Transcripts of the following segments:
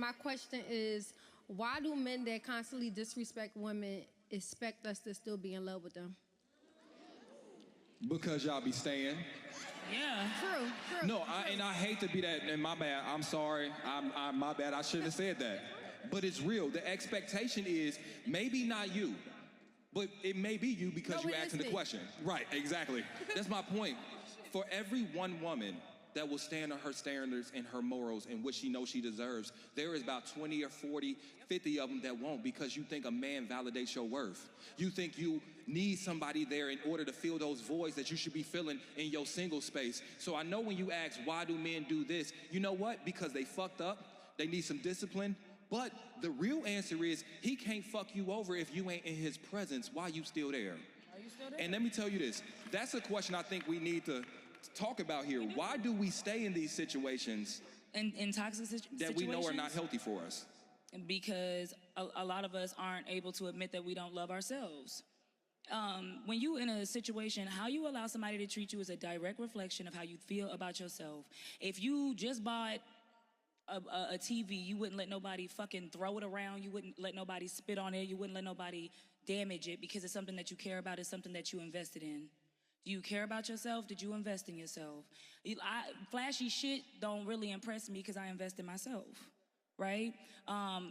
and my question is, why do men that constantly disrespect women expect us to still be in love with them? Because y'all be staying. Yeah. True. No, and I hate to be that, and my bad, I'm sorry, I'm my bad, I shouldn't have said that. But it's real. The expectation is maybe not you, but it may be you because you're asking the question. Right, exactly. That's my point. For every one woman that will stand on her standards and her morals and what she knows she deserves, there is about 20 or 40, 50 of them that won't, because you think a man validates your worth. You think you need somebody there in order to fill those voids that you should be filling in your single space. So I know when you ask, why do men do this? You know what? Because they fucked up, they need some discipline. But the real answer is, he can't fuck you over if you ain't in his presence. Why you still there? Are you still there? And let me tell you this, that's a question I think we need to talk about here. Why do we stay in these situations in toxic situations that we know are not healthy for us? Because a lot of us aren't able to admit that we don't love ourselves. When you in a situation, how you allow somebody to treat you is a direct reflection of how you feel about yourself. If you just bought a TV, you wouldn't let nobody fucking throw it around. You wouldn't let nobody spit on it. You wouldn't let nobody damage it because it's something that you care about. It's something that you invested in. Do you care about yourself? Did you invest in yourself? Flashy shit don't really impress me because I invest in myself, right?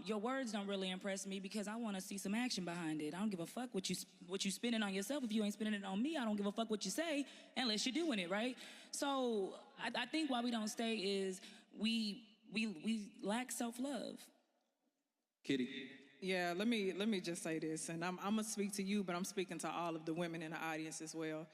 Your words don't really impress me because I want to see some action behind it. I don't give a fuck what you spending on yourself. If you ain't spending it on me, I don't give a fuck what you say unless you're doing it, right? So I think why we don't stay is we lack self-love. Kitty. Yeah, let me just say this, and I'm gonna speak to you, but I'm speaking to all of the women in the audience as well.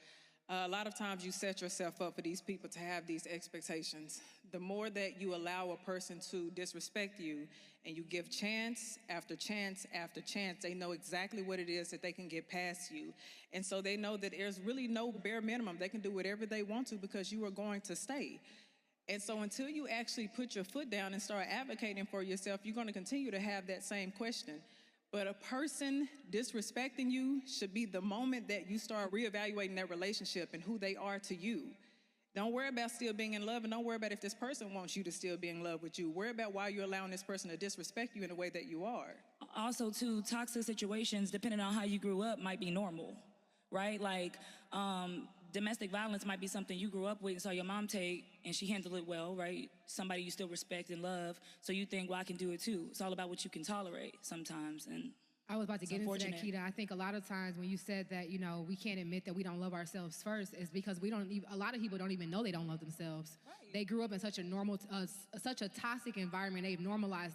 A lot of times you set yourself up for these people to have these expectations. The more that you allow a person to disrespect you and you give chance after chance after chance, they know exactly what it is that they can get past you. And so they know that there's really no bare minimum. They can do whatever they want to because you are going to stay. And so until you actually put your foot down and start advocating for yourself, you're going to continue to have that same question. But a person disrespecting you should be the moment that you start reevaluating that relationship and who they are to you. Don't worry about still being in love, and don't worry about if this person wants you to still be in love with you. Worry about why you're allowing this person to disrespect you in the way that you are. Also, too, toxic situations, depending on how you grew up, might be normal, right? Like, domestic violence might be something you grew up with and saw your mom take, and she handled it well, right? Somebody you still respect and love, so you think, well, I can do it too. It's all about what you can tolerate sometimes, and I was about to get into that, Keita. I think a lot of times when you said that, you know, we can't admit that we don't love ourselves first, is because we don't even, a lot of people don't even know they don't love themselves. Right. They grew up in such a normal, such a toxic environment. They've normalized that.